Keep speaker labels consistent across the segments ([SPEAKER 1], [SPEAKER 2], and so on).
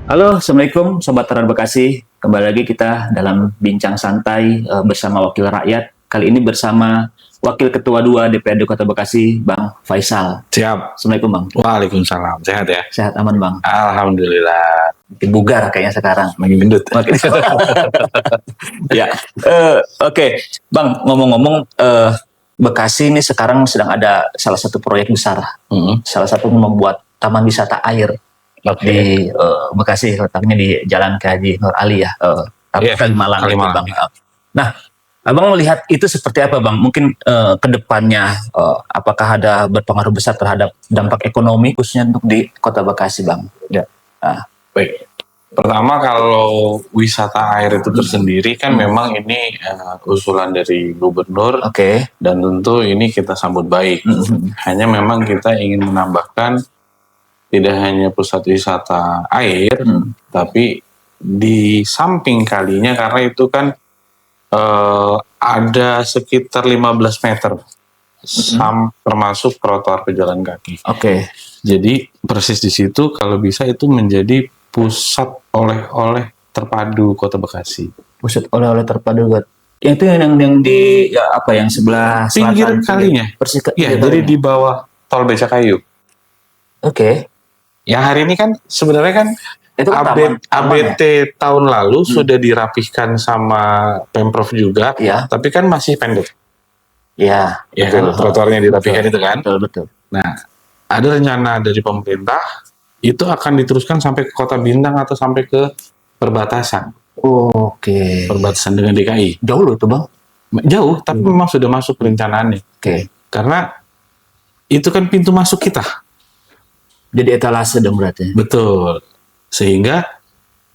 [SPEAKER 1] Halo, Assalamualaikum Sobat Teror Bekasi. Kembali lagi kita dalam bincang santai bersama Wakil Rakyat. Kali ini bersama Wakil Ketua 2 DPRD Kota Bekasi, Bang Faisal.
[SPEAKER 2] Siap.
[SPEAKER 1] Assalamualaikum Bang.
[SPEAKER 2] Waalaikumsalam. Sehat ya?
[SPEAKER 1] Sehat aman Bang.
[SPEAKER 2] Alhamdulillah.
[SPEAKER 1] Makin bugar kayaknya sekarang.
[SPEAKER 2] Makin gendut.
[SPEAKER 1] Makin... ya, oke. Bang, ngomong-ngomong, Bekasi ini sekarang sedang ada salah satu proyek besar. Salah satu membuat taman wisata air. Di Bekasi, letaknya di Jalan K. Haji Nur Ali ya, Kalimalang. Bang. Nah, Abang melihat itu seperti apa Bang? Mungkin ke depannya apakah ada berpengaruh besar terhadap dampak ekonomi khususnya untuk di Kota Bekasi Bang?
[SPEAKER 2] Ya. Baik. Pertama kalau wisata air itu tersendiri kan memang ini usulan dari gubernur. Dan tentu ini kita sambut baik. Hanya memang kita ingin menambahkan tidak hanya pusat wisata air, tapi di samping kalinya karena itu kan ada sekitar 15 meter termasuk trotoar pejalan kaki. Jadi persis di situ kalau bisa itu menjadi pusat oleh-oleh terpadu Kota Bekasi.
[SPEAKER 1] Pusat oleh-oleh terpadu itu yang di yang sebelah
[SPEAKER 2] pinggir kalinya. Ya, jadi di bawah tol Becakayu. Yang hari ini kan sebenarnya kan itu ABT ya? Tahun lalu sudah dirapihkan sama Pemprov juga, tapi kan masih pendek. Ya kan trotoarnya dirapihkan itu kan.
[SPEAKER 1] Betul.
[SPEAKER 2] Nah, ada rencana dari pemerintah itu akan diteruskan sampai ke Kota Bintang atau sampai ke perbatasan. Perbatasan dengan DKI.
[SPEAKER 1] Jauh loh itu Bang.
[SPEAKER 2] Jauh, tapi memang sudah masuk perencanaannya. Karena itu kan pintu masuk kita.
[SPEAKER 1] Jadi etalase dong berarti.
[SPEAKER 2] Betul. Sehingga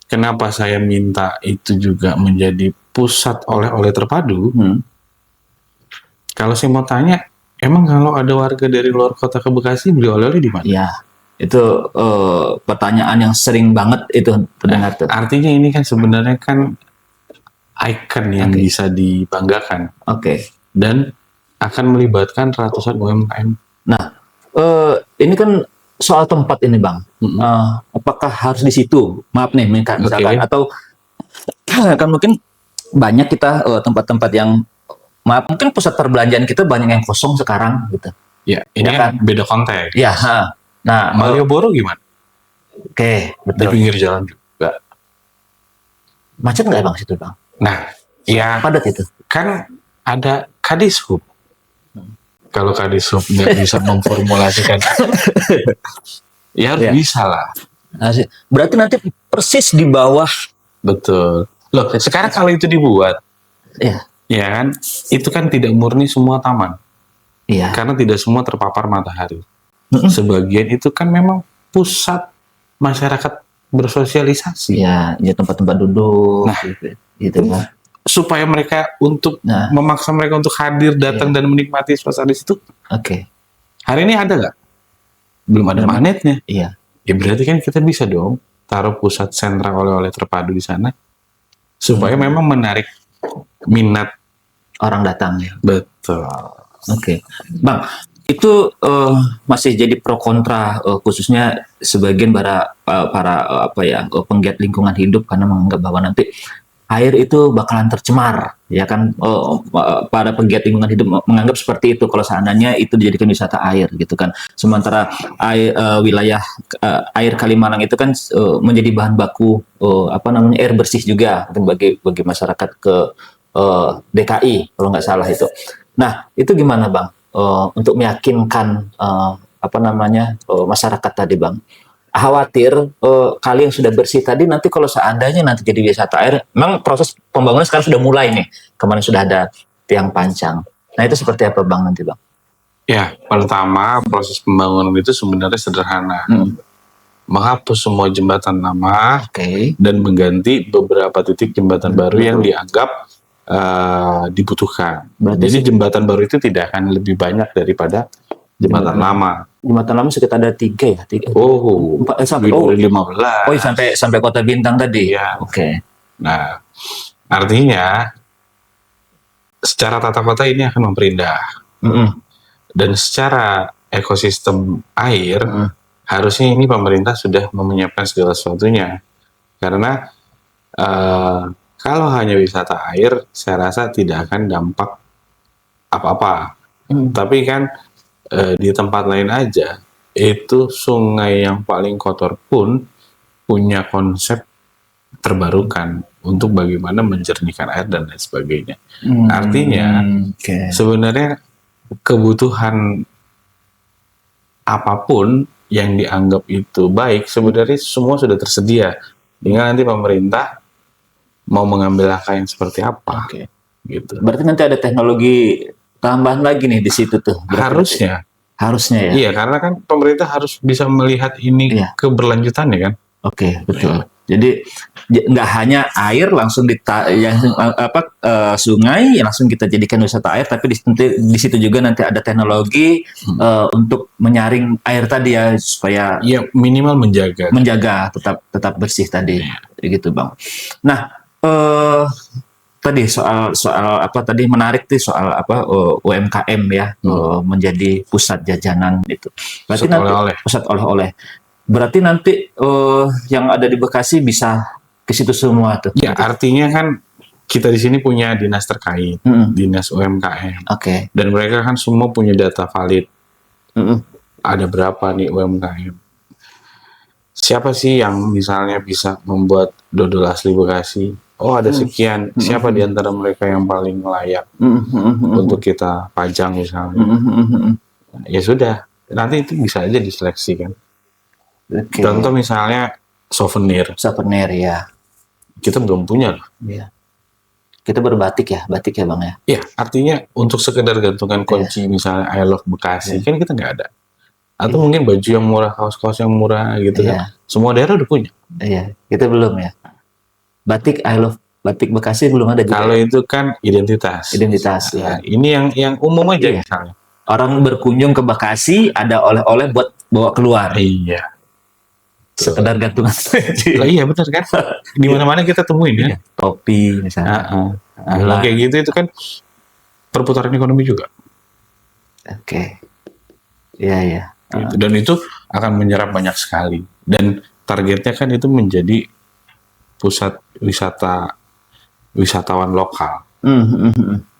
[SPEAKER 2] kenapa saya minta itu juga menjadi pusat oleh-oleh terpadu. Kalau saya mau tanya, emang kalau ada warga dari luar kota ke Bekasi beli oleh-oleh di mana?
[SPEAKER 1] Ya, itu pertanyaan yang sering banget itu terdengar tuh.
[SPEAKER 2] Artinya ini kan sebenarnya kan ikon yang bisa dibanggakan. Dan akan melibatkan ratusan UMKM.
[SPEAKER 1] Nah, ini kan soal tempat ini Bang, apakah harus di situ? Maaf nih, misalkan atau kan mungkin banyak kita tempat-tempat yang mungkin pusat perbelanjaan kita banyak yang kosong sekarang gitu.
[SPEAKER 2] Ya, ini kan beda konteks.
[SPEAKER 1] Ya, nah
[SPEAKER 2] Malioboro gimana?
[SPEAKER 1] Betul.
[SPEAKER 2] Di pinggir jalan juga.
[SPEAKER 1] Macet nggak Bang situ Bang?
[SPEAKER 2] Nah, ya
[SPEAKER 1] padat itu.
[SPEAKER 2] Kan ada Kadishub. Kalau Kadishub nggak bisa memformulasikan, ya harus bisa lah.
[SPEAKER 1] Berarti nanti persis di bawah.
[SPEAKER 2] Betul. Loh, sekarang kalau itu dibuat, ya kan, itu kan tidak murni semua taman. Karena tidak semua terpapar matahari. Sebagian itu kan memang pusat masyarakat bersosialisasi.
[SPEAKER 1] Ya tempat-tempat duduk.
[SPEAKER 2] Nah,
[SPEAKER 1] gitu kan.
[SPEAKER 2] Supaya mereka memaksa mereka untuk hadir, datang dan menikmati suasana di situ. Hari ini ada nggak? Belum ada magnetnya. Ya berarti kan kita bisa dong taruh pusat sentra oleh-oleh terpadu di sana supaya memang menarik minat
[SPEAKER 1] orang datang ya.
[SPEAKER 2] Betul.
[SPEAKER 1] Bang, itu masih jadi pro kontra khususnya sebagian para penggiat lingkungan hidup karena menganggap bahwa nanti air itu bakalan tercemar, ya kan? Para penggiat lingkungan hidup menganggap seperti itu kalau seandainya itu dijadikan wisata air, gitu kan? Sementara wilayah air Kalimalang itu kan menjadi bahan baku air bersih juga bagi masyarakat ke DKI kalau nggak salah itu. Nah, itu gimana Bang? Untuk meyakinkan masyarakat tadi Bang? Khawatir kali yang sudah bersih tadi nanti kalau seandainya nanti jadi wisata air, memang proses pembangunan sekarang sudah mulai nih, kemarin sudah ada tiang pancang. Nah itu seperti apa Bang nanti Bang?
[SPEAKER 2] Ya, pertama proses pembangunan itu sebenarnya sederhana. Menghapus semua jembatan lama dan mengganti beberapa titik jembatan baru yang dianggap dibutuhkan. Jadi jembatan baru itu tidak akan lebih banyak daripada jembatan lama.
[SPEAKER 1] Jembatan lama sekitar ada 3 ya? 3.
[SPEAKER 2] Sampai
[SPEAKER 1] 2015. Sampai Kota Bintang tadi?
[SPEAKER 2] Ya. Nah, artinya secara tata kota ini akan memperindah. Dan secara ekosistem air, harusnya ini pemerintah sudah menyiapkan segala sesuatunya. Karena kalau hanya wisata air, saya rasa tidak akan dampak apa-apa. Tapi kan di tempat lain aja, itu sungai yang paling kotor pun punya konsep terbarukan untuk bagaimana menjernihkan air dan lain sebagainya. Artinya, sebenarnya kebutuhan apapun yang dianggap itu baik, sebenarnya semua sudah tersedia. Tinggal nanti pemerintah mau mengambil langkah yang seperti apa. Gitu.
[SPEAKER 1] Berarti nanti ada teknologi tambahan lagi nih di situ tuh. Harusnya ya.
[SPEAKER 2] Iya, karena kan pemerintah harus bisa melihat ini keberlanjutannya kan.
[SPEAKER 1] Betul. Jadi nggak hanya air langsung sungai langsung kita jadikan wisata air, tapi di situ juga nanti ada teknologi untuk menyaring air tadi ya, supaya
[SPEAKER 2] minimal menjaga
[SPEAKER 1] tetap bersih tadi, gitu Bang. Nah, tadi soal apa tadi menarik tuh soal UMKM ya, menjadi pusat jajanan itu. Berarti pusat oleh-oleh. Berarti nanti yang ada di Bekasi bisa ke situ semua tuh.
[SPEAKER 2] Ya, artinya kan kita di sini punya dinas terkait, dinas UMKM. Dan mereka kan semua punya data valid. Ada berapa nih UMKM? Siapa sih yang misalnya bisa membuat dodol asli Bekasi? Oh, ada sekian. Siapa di antara mereka yang paling layak untuk kita pajang misalnya? Ya sudah, nanti itu bisa aja diseleksi kan. Contoh misalnya souvenir
[SPEAKER 1] ya.
[SPEAKER 2] Kita belum punya loh.
[SPEAKER 1] Iya. Kita berbatik ya Bang ya.
[SPEAKER 2] Iya, artinya untuk sekedar gantungan kunci misalnya I Love Bekasi kan kita nggak ada. Atau mungkin baju yang murah, kaos-kaos yang murah gitu kan. Semua daerah udah punya.
[SPEAKER 1] Iya, kita belum ya. Batik I Love Batik Bekasi belum ada juga.
[SPEAKER 2] Kalau itu kan identitas.
[SPEAKER 1] Ya.
[SPEAKER 2] Ini yang umum aja misalnya.
[SPEAKER 1] Orang berkunjung ke Bekasi ada oleh-oleh buat bawa keluar.
[SPEAKER 2] Iya.
[SPEAKER 1] Sekedar gantungan.
[SPEAKER 2] Iya benar kan. Di mana-mana kita temuin ya.
[SPEAKER 1] Topi misalnya.
[SPEAKER 2] Kayak gitu itu kan perputaran ekonomi juga.
[SPEAKER 1] Iya.
[SPEAKER 2] Gitu. Dan itu akan menyerap banyak sekali. Dan targetnya kan itu menjadi pusat wisatawan lokal.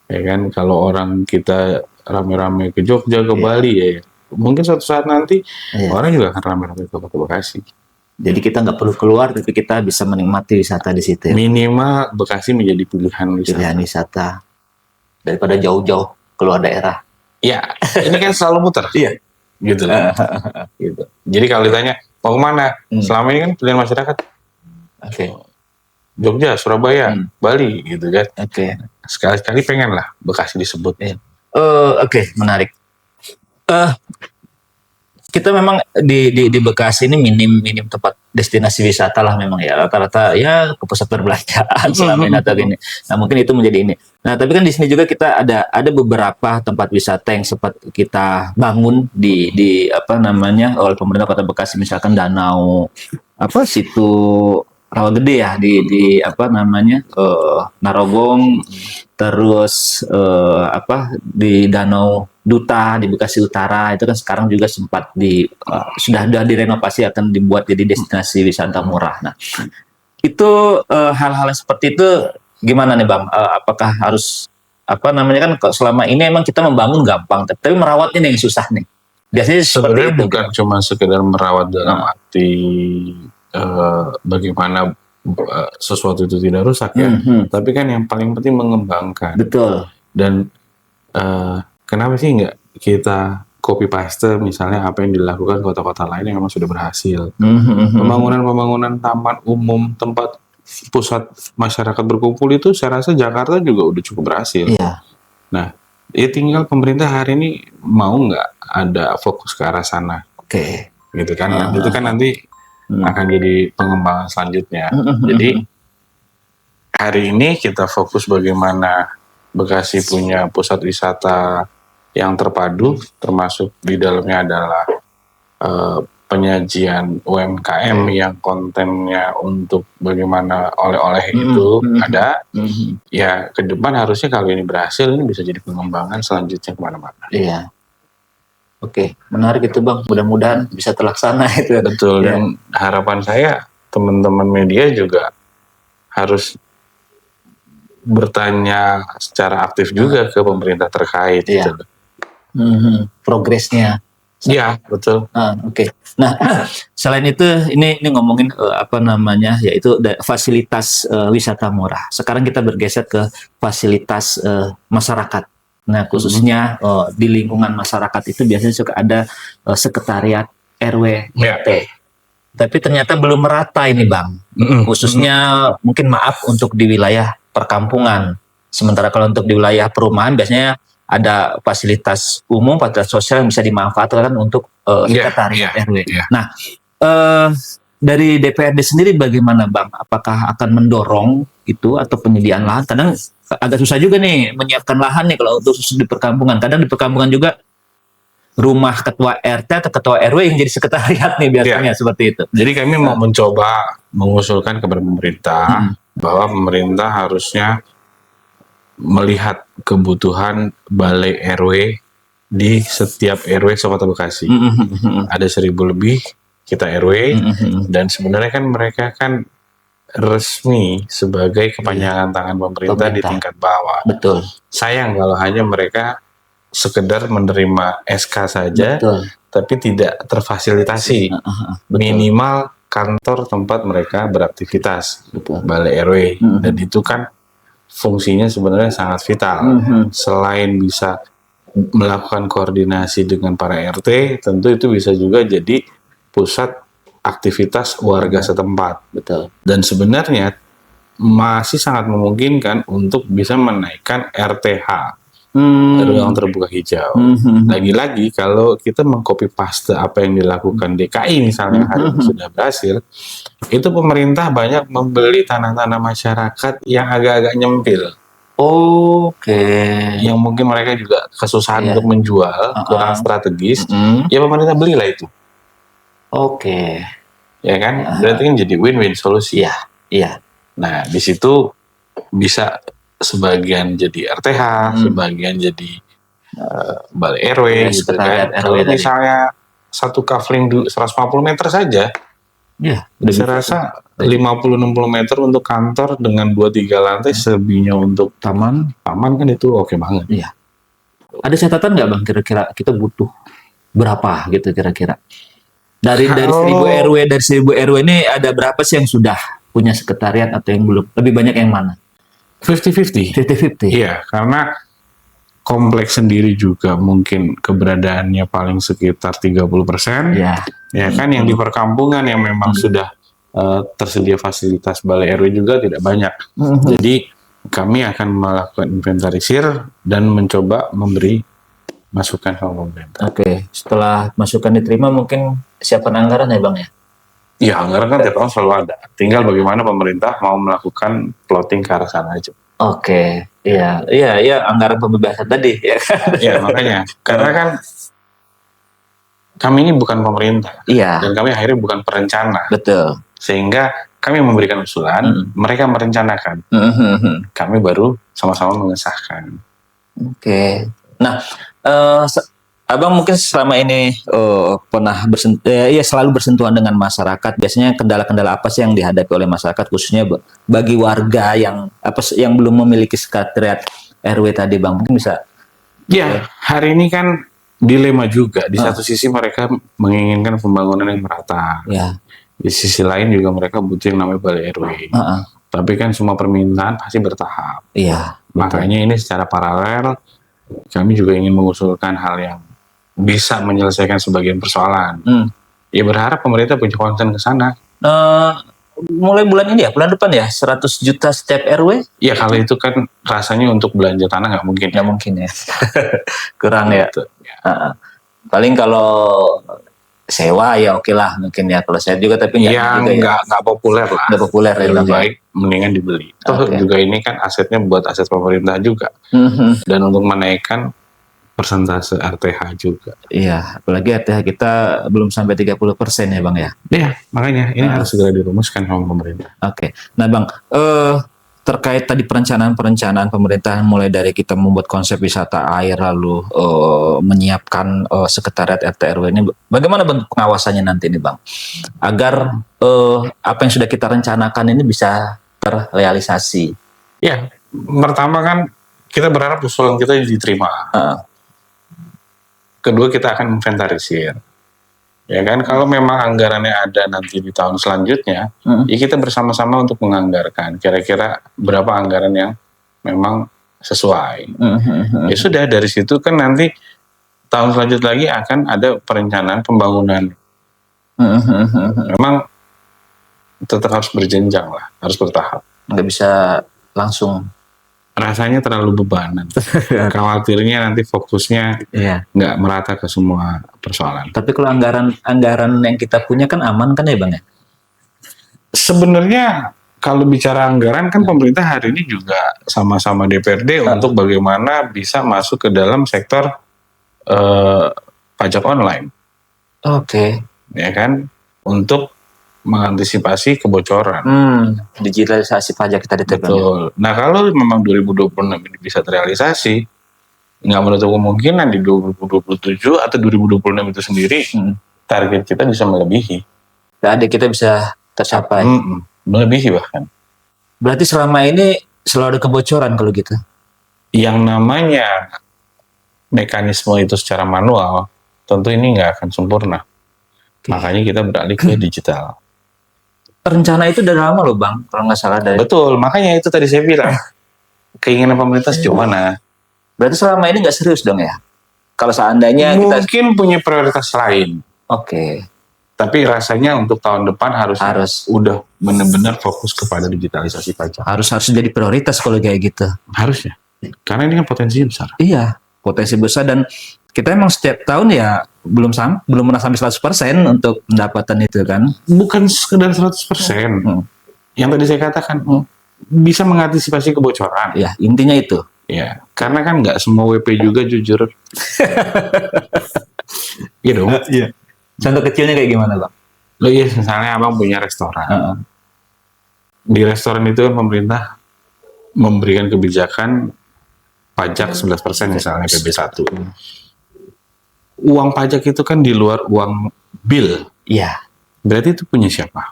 [SPEAKER 2] Ya kan, kalau orang kita rame-rame ke Jogja, ke Bali ya, mungkin suatu saat nanti orang juga akan rame-rame ke Bekasi.
[SPEAKER 1] Jadi kita nggak perlu keluar, tapi kita bisa menikmati wisata di situ.
[SPEAKER 2] Minimal Bekasi menjadi pilihan
[SPEAKER 1] wisata daripada jauh-jauh keluar daerah.
[SPEAKER 2] Ya, ini kan selalu muter.
[SPEAKER 1] Iya.
[SPEAKER 2] Gitu lah. Gitu. Jadi kalau ditanya mau kemana, selama ini kan pilihan masyarakat. Jogja, Surabaya, Bali, gitu kan. Sekali-sekali pengen lah Bekasi disebut.
[SPEAKER 1] Menarik. Kita memang di Bekasi ini minim tempat destinasi wisata lah memang ya, rata-rata ya ke pusat perbelanjaan selama ini atau gini. Nah mungkin itu menjadi ini. Nah tapi kan di sini juga kita ada beberapa tempat wisata yang sempat kita bangun di oleh pemerintah Kota Bekasi, misalkan danau situ Rawa Gede ya di Narogong, terus di Danau Duta di Bekasi Utara itu kan sekarang juga sempat sudah direnovasi, akan dibuat jadi destinasi wisata murah. Nah itu hal-hal seperti itu gimana nih Bang? Apakah harus kan selama ini emang kita membangun gampang, tapi merawatnya yang susah nih. Biasanya
[SPEAKER 2] sebenarnya bukan cuma sekedar merawat dalam arti bagaimana sesuatu itu tidak rusak ya, tapi kan yang paling penting mengembangkan.
[SPEAKER 1] Betul.
[SPEAKER 2] Dan kenapa sih nggak kita copy paste misalnya apa yang dilakukan kota-kota lain yang memang sudah berhasil. Pembangunan taman umum, tempat pusat masyarakat berkumpul itu saya rasa Jakarta juga udah cukup berhasil. Nah, ya tinggal pemerintah hari ini mau nggak ada fokus ke arah sana. Gitu kan. Itu kan nanti akan jadi pengembangan selanjutnya. Jadi hari ini kita fokus bagaimana Bekasi punya pusat wisata yang terpadu, termasuk di dalamnya adalah penyajian UMKM yang kontennya untuk bagaimana oleh-oleh itu ada. Ya ke depan harusnya kalau ini berhasil, ini bisa jadi pengembangan selanjutnya kemana-mana.
[SPEAKER 1] Iya. Menarik itu Bang. Mudah-mudahan bisa terlaksana itu.
[SPEAKER 2] Betul. Dan harapan saya teman-teman media juga harus bertanya secara aktif juga ke pemerintah terkait.
[SPEAKER 1] Iya.
[SPEAKER 2] Gitu.
[SPEAKER 1] Progresnya.
[SPEAKER 2] Iya, betul.
[SPEAKER 1] Oke. Nah, selain itu ini ngomongin apa namanya, yaitu fasilitas wisata murah. Sekarang kita bergeser ke fasilitas masyarakat. Nah, khususnya di lingkungan masyarakat itu biasanya suka ada sekretariat RW RT. Tapi ternyata belum merata ini, Bang. Khususnya mungkin maaf untuk di wilayah perkampungan. Sementara kalau untuk di wilayah perumahan biasanya ada fasilitas umum, fasilitas sosial yang bisa dimanfaatkan untuk sekretariat RW. Nah, dari DPRD sendiri bagaimana, Bang? Apakah akan mendorong itu atau penyediaan lahan? Kadang agak susah juga nih menyiapkan lahan nih kalau untuk di perkampungan. Kadang di perkampungan juga rumah ketua RT atau ketua RW yang jadi sekretariat nih biasanya seperti itu.
[SPEAKER 2] Jadi kami mau mencoba mengusulkan kepada pemerintah bahwa pemerintah harusnya melihat kebutuhan balai RW di setiap RW Kota Bekasi. Ada 1.000 lebih kita RW dan sebenarnya kan mereka kan resmi sebagai kepanjangan tangan pemerintah di tingkat bawah.
[SPEAKER 1] Betul.
[SPEAKER 2] Sayang kalau hanya mereka sekedar menerima SK saja, tapi tidak terfasilitasi. Minimal kantor tempat mereka beraktivitas, balai RW, dan itu kan fungsinya sebenarnya sangat vital. Selain bisa melakukan koordinasi dengan para RT, tentu itu bisa juga jadi pusat aktivitas warga setempat.
[SPEAKER 1] Betul.
[SPEAKER 2] Dan sebenarnya masih sangat memungkinkan untuk bisa menaikkan RTH, ruang terbuka hijau. Lagi-lagi kalau kita mengcopy paste apa yang dilakukan DKI misalnya hari ini sudah berhasil, itu pemerintah banyak membeli tanah-tanah masyarakat yang agak-agak nyempil. Yang mungkin mereka juga kesusahan untuk menjual, kurang strategis, ya pemerintah belilah itu. Ya kan, berarti kan jadi win-win solusi.
[SPEAKER 1] Iya.
[SPEAKER 2] Nah, di situ bisa sebagian jadi RTH, sebagian jadi balai RW, gitu kan. Kalau misalnya satu kafling 150 meter saja, saya rasa 50-60 meter untuk kantor dengan 2-3 lantai, selebihnya untuk taman kan itu oke banget.
[SPEAKER 1] Iya. Ada catatan nggak, Bang, kira-kira kita butuh berapa gitu kira-kira? Dari 1.000 RW ini ada berapa sih yang sudah punya sekretariat atau yang belum? Lebih banyak yang mana?
[SPEAKER 2] 50-50. Iya, karena kompleks sendiri juga mungkin keberadaannya paling sekitar 30%. Ya kan, yang di perkampungan yang memang sudah tersedia fasilitas balai RW juga tidak banyak. Jadi kami akan melakukan inventarisir dan mencoba memberi masukan ke pemerintah.
[SPEAKER 1] Setelah masukan diterima mungkin siapkan anggaran ya, Bang ya?
[SPEAKER 2] Iya, anggaran kan tiap tahun selalu ada. Tinggal bagaimana pemerintah mau melakukan plotting ke arah sana aja.
[SPEAKER 1] Iya, anggaran pembebasan tadi ya kan.
[SPEAKER 2] Iya, makanya. Karena kan kami ini bukan pemerintah. Dan kami akhirnya bukan perencana.
[SPEAKER 1] Betul.
[SPEAKER 2] Sehingga kami memberikan usulan, mereka merencanakan. Kami baru sama-sama mengesahkan.
[SPEAKER 1] Nah, Abang mungkin selama ini pernah selalu bersentuhan dengan masyarakat. Biasanya kendala-kendala apa sih yang dihadapi oleh masyarakat, khususnya bagi warga yang belum memiliki sekretariat RW tadi, Bang? Mungkin bisa.
[SPEAKER 2] Ya, hari ini kan dilema juga. Di satu sisi mereka menginginkan pembangunan yang merata. Di sisi lain juga mereka butuh yang namanya balai RW. Tapi kan semua permintaan pasti bertahap. Makanya ini secara paralel kami juga ingin mengusulkan hal yang bisa menyelesaikan sebagian persoalan. Ya berharap pemerintah punya concern ke sana.
[SPEAKER 1] Mulai bulan ini ya, bulan depan ya, 100 juta setiap RW?
[SPEAKER 2] Ya kalau itu kan rasanya untuk belanja tanah nggak mungkin.
[SPEAKER 1] Nggak mungkin ya. Kurang ya. Paling kalau sewa ya oke lah mungkin ya, kalau saya juga tapi
[SPEAKER 2] nggak populer lah.
[SPEAKER 1] Nggak populer ya.
[SPEAKER 2] Lebih baik mendingan dibeli. Toh juga ini kan asetnya buat aset pemerintah juga. Dan untuk menaikkan persentase RTH juga.
[SPEAKER 1] Iya, apalagi RTH kita belum sampai 30% ya, Bang ya.
[SPEAKER 2] Iya, makanya ini harus segera dirumuskan sama pemerintah.
[SPEAKER 1] Nah, Bang, terkait tadi perencanaan pemerintah mulai dari kita membuat konsep wisata air lalu menyiapkan sekretariat RT RW ini, bagaimana bentuk pengawasannya nanti nih Bang agar apa yang sudah kita rencanakan ini bisa terrealisasi?
[SPEAKER 2] Ya, pertama kan kita berharap usulan kita diterima. Kedua, kita akan inventarisir. Ya kan, kalau memang anggarannya ada nanti di tahun selanjutnya, ya kita bersama-sama untuk menganggarkan kira-kira berapa anggaran yang memang sesuai. Ya sudah, dari situ kan nanti tahun selanjutnya lagi akan ada perencanaan pembangunan. Memang tetap harus berjenjang lah, harus bertahap.
[SPEAKER 1] Nggak bisa langsung.
[SPEAKER 2] Rasanya terlalu bebanan. Khawatirnya nanti fokusnya nggak merata ke semua persoalan.
[SPEAKER 1] Tapi kalau anggaran yang kita punya kan aman kan ya Bang ya?
[SPEAKER 2] Sebenarnya kalau bicara anggaran kan pemerintah hari ini juga sama-sama DPRD untuk bagaimana bisa masuk ke dalam sektor pajak online.
[SPEAKER 1] Oke.
[SPEAKER 2] Ya kan, untuk mengantisipasi kebocoran.
[SPEAKER 1] Digitalisasi pajak kita ditekan.
[SPEAKER 2] Betul. Nah, kalau memang 2026 ini bisa terrealisasi, nggak menutup kemungkinan di 2027 atau 2026 itu sendiri target kita bisa melebihi.
[SPEAKER 1] Jadi kita bisa tercapai.
[SPEAKER 2] Melebihi bahkan.
[SPEAKER 1] Berarti selama ini selalu ada kebocoran kalau gitu?
[SPEAKER 2] Yang namanya mekanisme itu secara manual, tentu ini nggak akan sempurna. Makanya kita beralih ke digital.
[SPEAKER 1] Rencana itu dari lama loh Bang, kalau nggak salah dari.
[SPEAKER 2] Betul, makanya itu tadi saya bilang keinginan pemerintah sejauh mana.
[SPEAKER 1] Berarti selama ini nggak serius dong ya? Kalau seandainya
[SPEAKER 2] mungkin punya prioritas lain.
[SPEAKER 1] Oke.
[SPEAKER 2] Tapi rasanya untuk tahun depan harus udah benar-benar fokus kepada digitalisasi pajak.
[SPEAKER 1] Harus jadi prioritas kalau kayak gitu.
[SPEAKER 2] Harusnya, karena ini kan potensi besar.
[SPEAKER 1] Iya, potensi besar dan kita emang setiap tahun ya belum pernah sampai 100% untuk pendapatan itu kan.
[SPEAKER 2] Bukan sekedar 100%. Yang tadi saya katakan bisa mengantisipasi kebocoran.
[SPEAKER 1] Ya, intinya itu.
[SPEAKER 2] Ya, karena kan nggak semua WP juga jujur. Iya dong.
[SPEAKER 1] Iya. Contoh kecilnya kayak gimana Bang?
[SPEAKER 2] Lo iya, misalnya Abang punya restoran. Di restoran itu kan pemerintah memberikan kebijakan pajak 11% misalnya PB1. Uang pajak itu kan di luar uang bill.
[SPEAKER 1] Iya.
[SPEAKER 2] Berarti itu punya siapa?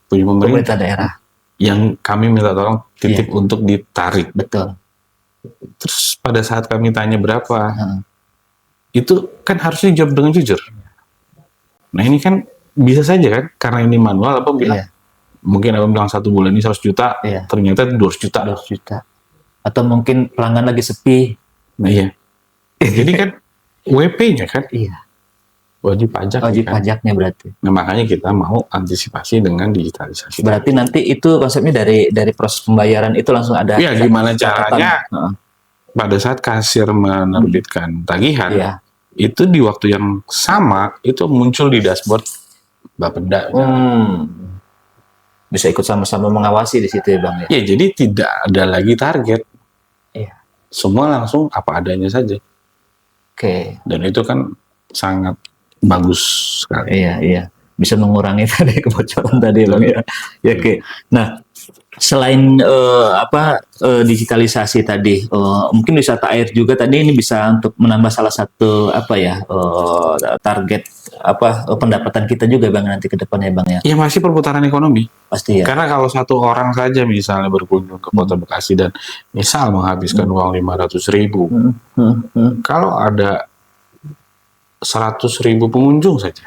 [SPEAKER 2] Punya pemerintah
[SPEAKER 1] daerah.
[SPEAKER 2] Yang kami minta tolong titip untuk ditarik.
[SPEAKER 1] Betul.
[SPEAKER 2] Terus pada saat kami tanya berapa, itu kan harusnya jawab dengan jujur. Nah ini kan bisa saja kan, karena ini manual apa bilang, mungkin Abang bilang 1 bulan ini 100 juta, ternyata 200 juta.
[SPEAKER 1] 200 juta. Atau mungkin pelanggan lagi sepi.
[SPEAKER 2] Nah iya. Jadi kan WP-nya kan, wajib pajak.
[SPEAKER 1] Wajib pajaknya berarti.
[SPEAKER 2] Nah makanya kita mau antisipasi dengan digitalisasi.
[SPEAKER 1] Berarti nanti itu konsepnya dari proses pembayaran itu langsung ada.
[SPEAKER 2] Iya, gimana caranya pada saat kasir menerbitkan tagihan, itu di waktu yang sama itu muncul di dashboard Bapenda.
[SPEAKER 1] Bisa ikut sama-sama mengawasi di situ ya Bang ya.
[SPEAKER 2] Ya jadi tidak ada lagi target.
[SPEAKER 1] Iya.
[SPEAKER 2] Semua langsung apa adanya saja.
[SPEAKER 1] Oke.
[SPEAKER 2] Dan itu kan sangat bagus sekali.
[SPEAKER 1] Iya. Bisa mengurangi tadi kebocoran tadi Bang ya. Ya oke. Nah, selain digitalisasi tadi, mungkin wisata air juga tadi ini bisa untuk menambah salah satu target pendapatan kita juga Bang nanti ke depannya Bang ya.
[SPEAKER 2] Iya masih perputaran ekonomi.
[SPEAKER 1] Pasti ya.
[SPEAKER 2] Karena kalau satu orang saja misalnya berkunjung ke Kota Bekasi dan misal menghabiskan uang 500.000, kalau ada 100.000 pengunjung saja,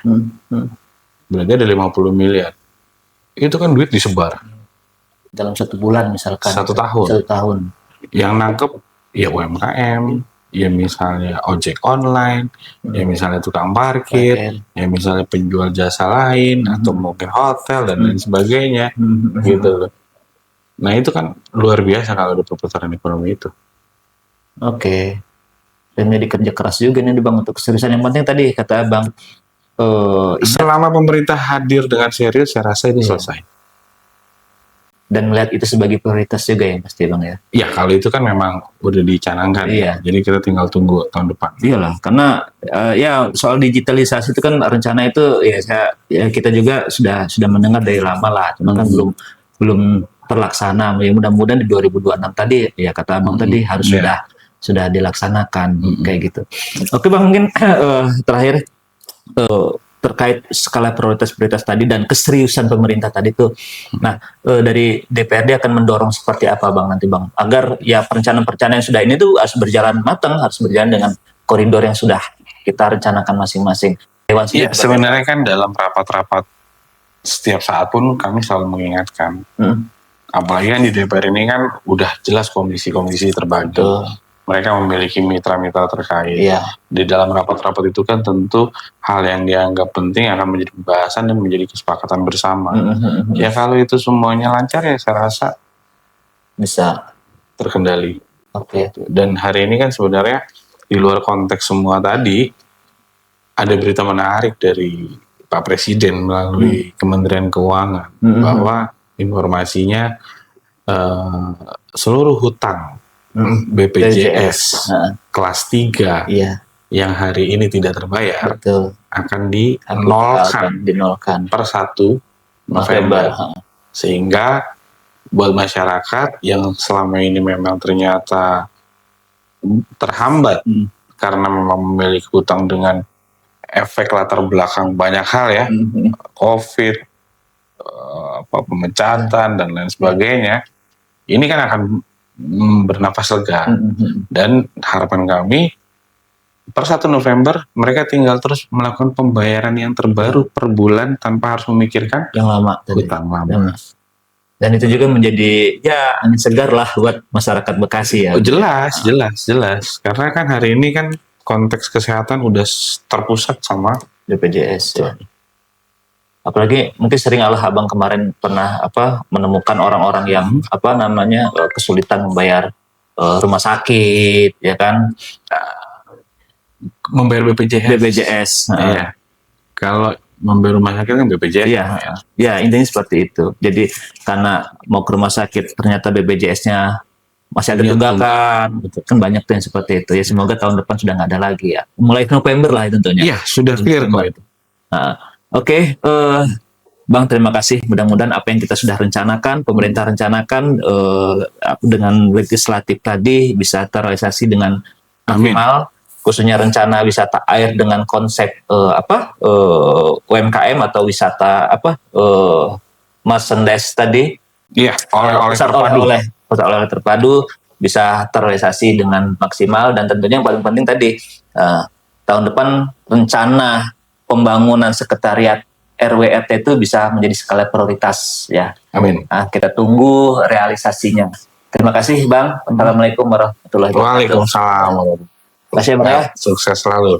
[SPEAKER 2] berarti ada 50 miliar. Itu kan duit disebar.
[SPEAKER 1] Dalam 1 bulan misalkan.
[SPEAKER 2] 1 tahun.
[SPEAKER 1] 1 tahun.
[SPEAKER 2] Yang nangkep ya UMKM, ya misalnya ojek online, ya misalnya tukang parkir, ya misalnya penjual jasa lain, atau mungkin hotel dan lain sebagainya, gitu. Nah itu kan luar biasa kalau ada perputaran ekonomi itu.
[SPEAKER 1] Oke. Dan ini kerja keras juga nih Bang untuk keseriusan. Yang penting tadi kata Bang.
[SPEAKER 2] Selama pemerintah hadir dengan serius, saya rasa ini selesai.
[SPEAKER 1] Dan melihat itu sebagai prioritas juga ya pasti Bang ya.
[SPEAKER 2] Ya kalau itu kan memang udah dicanangkan.
[SPEAKER 1] Iya.
[SPEAKER 2] Jadi kita tinggal tunggu tahun depan.
[SPEAKER 1] Iyalah, karena ya soal digitalisasi itu kan rencana itu ya kita juga sudah mendengar dari lama lah, cuma kan belum terlaksana. Ya mudah-mudahan di 2026 tadi ya kata Abang tadi harus sudah dilaksanakan kayak gitu. Oke Bang, mungkin terakhir terkait skala prioritas tadi dan keseriusan pemerintah tadi tuh. Nah, dari DPRD akan mendorong seperti apa Bang nanti Bang? Agar ya perencanaan-perencanaan yang sudah ini tuh harus berjalan matang, harus berjalan dengan koridor yang sudah kita rencanakan masing-masing.
[SPEAKER 2] Iya, sebenarnya kan dalam rapat-rapat setiap saat pun kami selalu mengingatkan. Apalagi kan di DPR ini kan udah jelas komisi-komisi terbagi. Mereka memiliki mitra-mitra terkait. Di dalam rapat-rapat itu kan tentu hal yang dianggap penting akan menjadi pembahasan dan menjadi kesepakatan bersama. Ya kalau itu semuanya lancar ya saya rasa
[SPEAKER 1] bisa
[SPEAKER 2] terkendali. Dan hari ini kan sebenarnya di luar konteks semua tadi ada berita menarik dari Pak Presiden melalui Kementerian Keuangan bahwa informasinya seluruh hutang BPJS kelas 3 yang hari ini tidak terbayar akan dinolkan per 1 November. Sehingga buat masyarakat yang selama ini memang ternyata terhambat karena memang memiliki hutang dengan efek latar belakang banyak hal ya, COVID, pemecatan dan lain sebagainya, ini kan akan bernafas lega. Dan harapan kami per 1 November mereka tinggal terus melakukan pembayaran yang terbaru per bulan tanpa harus memikirkan
[SPEAKER 1] yang lama
[SPEAKER 2] hutang lama.
[SPEAKER 1] Dan itu juga menjadi ya angin segar lah buat masyarakat Bekasi ya.
[SPEAKER 2] Jelas. Karena kan hari ini kan konteks kesehatan udah terpusat sama
[SPEAKER 1] BPJS. Apalagi mungkin sering Abang kemarin pernah menemukan orang-orang yang kesulitan membayar rumah sakit, ya kan?
[SPEAKER 2] Membayar BPJS. Iya. Kalau membayar rumah sakit kan BPJS.
[SPEAKER 1] Ya intinya seperti itu. Jadi karena mau ke rumah sakit ternyata BPJS-nya masih ada tunggakan, kan banyak tuh yang seperti itu. Ya semoga tahun depan sudah nggak ada lagi ya. Mulai November lah tentunya.
[SPEAKER 2] Iya, sudah clear kok itu.
[SPEAKER 1] Oke, Bang, terima kasih. Mudah-mudahan apa yang kita sudah rencanakan, pemerintah rencanakan dengan legislatif tadi bisa terrealisasi dengan maksimal. Khususnya rencana wisata air dengan konsep UMKM atau wisata merchandise tadi.
[SPEAKER 2] Iya, oleh
[SPEAKER 1] terpadu bisa terrealisasi dengan maksimal, dan tentunya yang paling penting tadi tahun depan rencana pembangunan sekretariat RW RT itu bisa menjadi skala prioritas ya.
[SPEAKER 2] Amin.
[SPEAKER 1] Kita tunggu realisasinya. Terima kasih Bang. Assalamualaikum warahmatullahi wabarakatuh.
[SPEAKER 2] Waalaikumsalam.
[SPEAKER 1] Terima kasih Bang.
[SPEAKER 2] Sukses selalu.